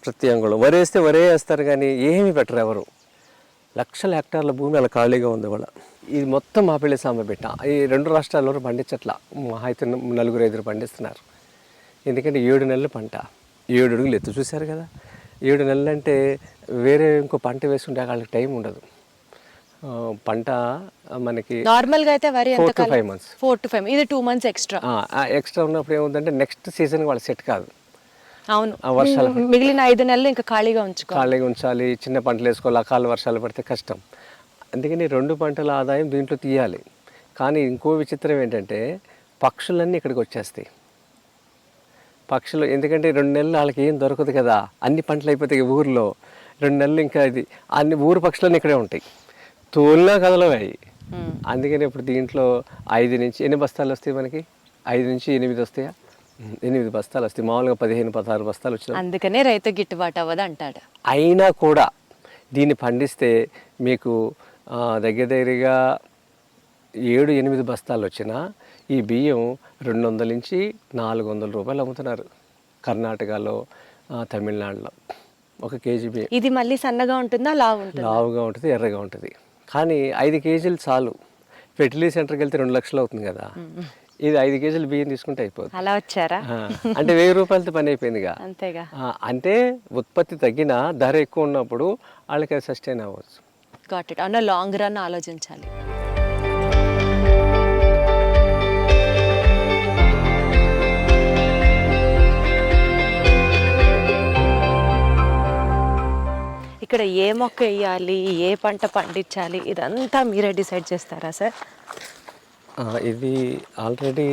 ప్రతి అంగుళం వరి వేస్తే వరే వేస్తారు కానీ ఏమీ పెట్టరు ఎవరు. లక్షల హెక్టార్ల భూమి అలా ఖాళీగా ఉంది వాళ్ళ. ఇది మొత్తం మాపిల్లి సాంబ బిట్ట. ఈ 2 రాష్ట్రాల్లో పండించట్లా, అయితే 4-5 పండిస్తున్నారు. ఎందుకంటే 7 నెలలు పంట, 7 అడుగులు ఎత్తు. చూశారు కదా, 7 నెలలు అంటే వేరే ఇంకో పంట వేసుకుంటే వాళ్ళకి టైం ఉండదు. పంట మనకి నార్మల్గా అయితే వరి 4 to 5 months. 4 to 5, ఇది 2 months ఎక్స్ట్రా. ఎక్స్ట్రా ఉన్నప్పుడు ఏముందంటే నెక్స్ట్ సీజన్ వాళ్ళు సెట్ కాదు. అవును, వర్షాలు మిగిలిన 5 నెలలు ఇంకా ఖాళీగా ఉంచాలి. చిన్న పంటలు వేసుకోవాలి, అకాల వర్షాలు పడితే కష్టం. అందుకని 2 పంటల ఆదాయం దీంట్లో తీయాలి. కానీ ఇంకో విచిత్రం ఏంటంటే పక్షులన్నీ ఇక్కడికి వచ్చేస్తాయి. పక్షులు ఎందుకంటే 2 నెలలు వాళ్ళకి ఏం దొరకదు కదా, అన్ని పంటలు అయిపోతాయి ఊర్లో. 2 నెలలు ఇంకా అది అన్ని ఊరు పక్షులన్నీ ఇక్కడే ఉంటాయి, తోలినా కదలవాయి. అందుకని ఇప్పుడు దీంట్లో 5 నుంచి ఎన్ని బస్తాలు వస్తాయి మనకి? 5 నుంచి 8 వస్తాయా? 8 బస్తాలు వస్తాయి. మామూలుగా 15-16 బస్తాలు వచ్చినాయి. అందుకనే రైతు గిట్టుబాటు అవ్వదు అంటాడు. అయినా కూడా దీన్ని పండిస్తే మీకు దగ్గరగా 7-8 బస్తాలు వచ్చినా ఈ బియ్యం 200 నుంచి 400 రూపాయలు అమ్ముతున్నారు కర్ణాటకలో, తమిళనాడులో. 1 కేజీ బియ్యం. ఇది మళ్ళీ సన్నగా ఉంటుందా, లావుగా ఉంటుంది, ఎర్రగా ఉంటుంది. కానీ 5 కేజీలు చాలు. ఫెర్టిలైజర్ సెంటర్కి వెళ్తే 2 లక్షలు అవుతుంది కదా, ఇది 5 కేజీలు బియ్యం తీసుకుంటే అయిపోతుంది. అలా వచ్చారా? అంటే 1000 రూపాయలతో పని అయిపోయిందిగా. అంతేగా. అంటే ఉత్పత్తి తగ్గిన ధర ఎక్కువ ఉన్నప్పుడు వాళ్ళకి అది సస్టైన్ అవ్వచ్చు. Got it. అవునా, లాంగ్ రన్ ఆలోచించాలి. ఇక్కడ ఏ మొక్క వేయాలి, ఏ పంట పండించాలి, ఇదంతా మీరే డిసైడ్ చేస్తారా సార్? ఇది ఆల్రెడీ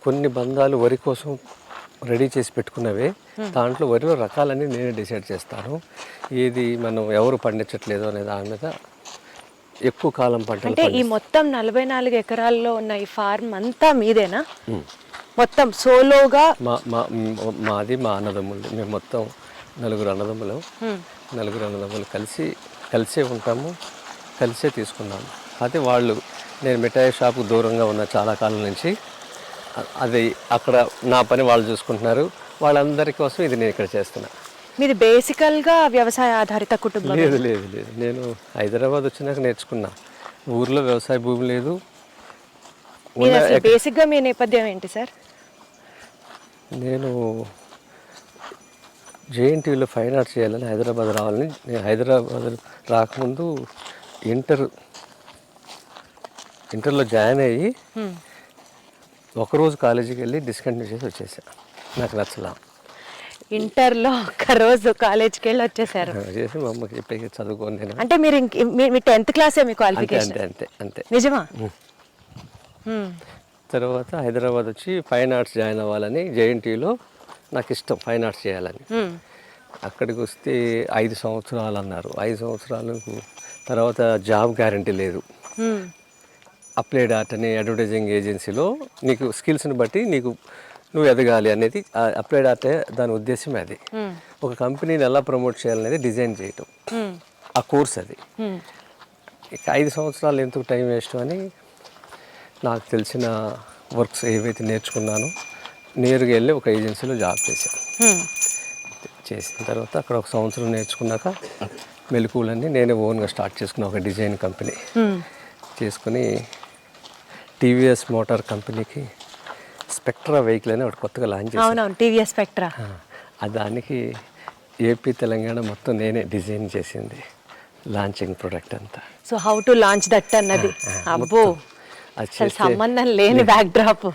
కొన్ని బంధాలు వరి కోసం రెడీ చేసి పెట్టుకున్నవే. దాంట్లో వరిలో రకాలన్నీ నేనే డిసైడ్ చేస్తాను. ఏది మనం ఎవరు పండించట్లేదు అనే దాని మీద ఎక్కువ కాలం పంటలు. అంటే ఈ మొత్తం 44 ఎకరాల్లో ఉన్న ఈ ఫార్మ్ అంతా మీదేనా? మొత్తం సోలోగా? మాది, మా అన్నదమ్ములు. మేము మొత్తం 4 అన్నదమ్ములు. 4 అన్నదమ్ములు కలిసే ఉంటాము, కలిసే తీసుకున్నాము. అయితే వాళ్ళు, నేను మిఠాయి షాపు దూరంగా ఉన్న చాలా కాలం నుంచి, అది అక్కడ నా పని వాళ్ళు చూసుకుంటున్నారు. వాళ్ళందరి కోసం ఇది నేను ఇక్కడ చేస్తున్నా. మీది బేసికల్గా వ్యవసాయ ఆధారిత కుటుంబం? లేదు, నేను హైదరాబాద్ వచ్చినాక నేర్చుకున్నా. ఊర్లో వ్యవసాయ భూమి లేదు. బేసిక్గా మీ నేపథ్యం ఏంటి సార్? నేను జేఎన్టీయూలో ఫైన్ ఆర్ట్స్ చేయాలని హైదరాబాద్ రావాలని, నేను హైదరాబాద్ రాకముందు ఇంటర్లో జాయిన్ అయ్యి ఒకరోజు కాలేజీకి వెళ్ళి డిస్కంటిన్యూ చేసి వచ్చేసాను. నాకు నచ్చలా. ఇంటర్లో ఒక్కరోజు కాలేజ్కి వెళ్ళి వచ్చేసారు చేసి మా అమ్మకి చెప్పి చదువుకోండి నేను. అంటే మీరు మీ 10th క్లాసే మీ క్వాలిఫికేషన్? అంతే. నిజమా? తర్వాత హైదరాబాద్ వచ్చి ఫైన్ ఆర్ట్స్ జాయిన్ అవ్వాలని, జేఎన్టీయూలో నాకు ఇష్టం ఫైన్ ఆర్ట్స్ చేయాలని. అక్కడికి వస్తే 5 సంవత్సరాలు అన్నారు. 5 సంవత్సరాలకు తర్వాత జాబ్ గ్యారంటీ లేదు. అప్లైడ్ ఆర్ట్ అనే అడ్వర్టైజింగ్ ఏజెన్సీలో నీకు స్కిల్స్ని బట్టి నువ్వు ఎదగాలి అనేది అప్లైడ్ ఆర్ట్. దాని ఉద్దేశమే అది. ఒక కంపెనీని ఎలా ప్రమోట్ చేయాలనేది డిజైన్ చేయటం, ఆ కోర్స్ అది. ఇక 5 సంవత్సరాలు ఎందుకు టైం వేస్ట్ అని నాకు తెలిసిన వర్క్స్ ఏవైతే నేర్చుకున్నానో నేరుగా వెళ్ళి ఒక ఏజెన్సీలో జాబ్ చేశాను. చేసిన తర్వాత అక్కడ 1 సంవత్సరం నేర్చుకున్నాక మెలకువలన్నీ నేనే ఓన్గా స్టార్ట్ చేసుకున్నా. ఒక డిజైన్ కంపెనీ చేసుకుని టీవీఎస్ మోటార్ కంపెనీకి స్పెక్ట్రా వెహికల్ అని ఒకటి కొత్తగా లాంచ్ చేశాను. TVS spectra. దానికి ఏపీ తెలంగాణ మొత్తం నేనే డిజైన్ చేసింది, లాంచింగ్ ప్రొడక్ట్ అంతా. So how to launch that అన్నది. అబ్బో, సంబంధం లేని బ్యాక్ డ్రాప్.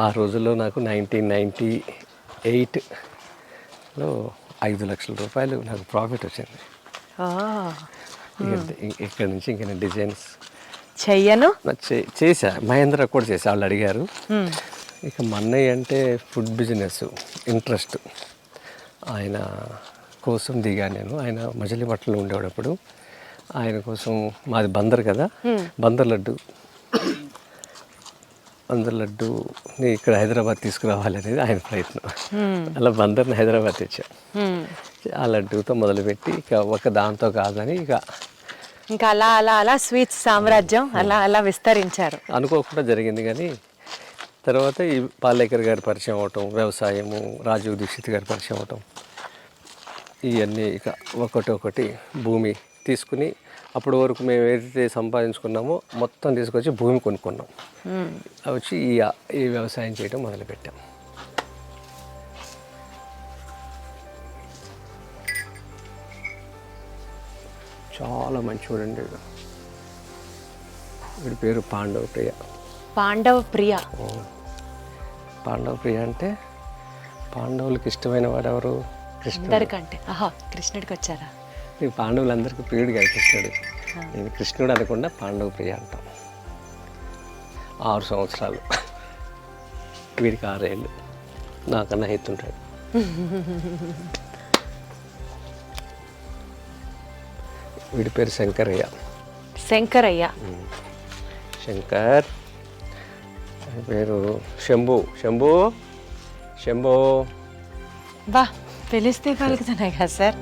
ఆ రోజుల్లో నాకు 1998లో 5 లక్షల రూపాయలు నాకు ప్రాఫిట్ వచ్చింది. ఇక్కడ నుంచి ఇంకా నేను డిజైన్స్ చెయ్యను చేశా. మహేంద్ర కూడా చేశా, వాళ్ళు అడిగారు. ఇక మా అన్నయ్య అంటే ఫుడ్ బిజినెస్ ఇంట్రెస్ట్, ఆయన కోసం దిగా నేను. ఆయన మజిలీపట్నంలో ఉండేటప్పుడు ఆయన కోసం, మాది బందర్ కదా, బందర్ లడ్డుని ఇక్కడ హైదరాబాద్ తీసుకురావాలి అనేది ఆయన ప్రయత్నం. అలా బందర్ని హైదరాబాద్ తెచ్చా. ఆ లడ్డూతో మొదలుపెట్టి ఇక ఒక దాంతో కాదని ఇంకా అలా స్వీట్స్ సామ్రాజ్యం అలా విస్తరించారు. అనుకోకుండా జరిగింది. కానీ తర్వాత ఈ పాలేకర్ గారి పరిచయం అవటం, వ్యవసాయము, రాజీవ్ దీక్షిత్ గారి పరిచయం అవటం, ఇవన్నీ ఇక ఒకటి భూమి తీసుకుని అప్పటి వరకు మేము ఏదైతే సంపాదించుకున్నామో మొత్తం తీసుకొచ్చి భూమి కొనుక్కున్నాం. వచ్చి ఈ వ్యవసాయం చేయడం మొదలుపెట్టాం. చాలా మంచి చూడండి. వీడి పేరు పాండవ ప్రియ. పాండవ ప్రియ. పాండవ ప్రియ అంటే పాండవులకు ఇష్టమైన వాడు ఎవరు? కృష్ణుడు. అందరికంటే కృష్ణుడికి వచ్చారా? ఈ పాండవులందరికీ ప్రియుడు కాదు కృష్ణుడు. నేను కృష్ణుడు అనకుండా పాండవ ప్రియ అంటాం. 6 సంవత్సరాలు, వీడికి 6 ఏళ్ళు, నాకన్నా ఎత్తుంటాడు. వీడి పేరు శంకరయ్య. శంకరయ్య. శంకర్ పేరు శంభు. శంభు శంభు బా పిలిస్తే పలుకుతున్నాయి కదా సార్.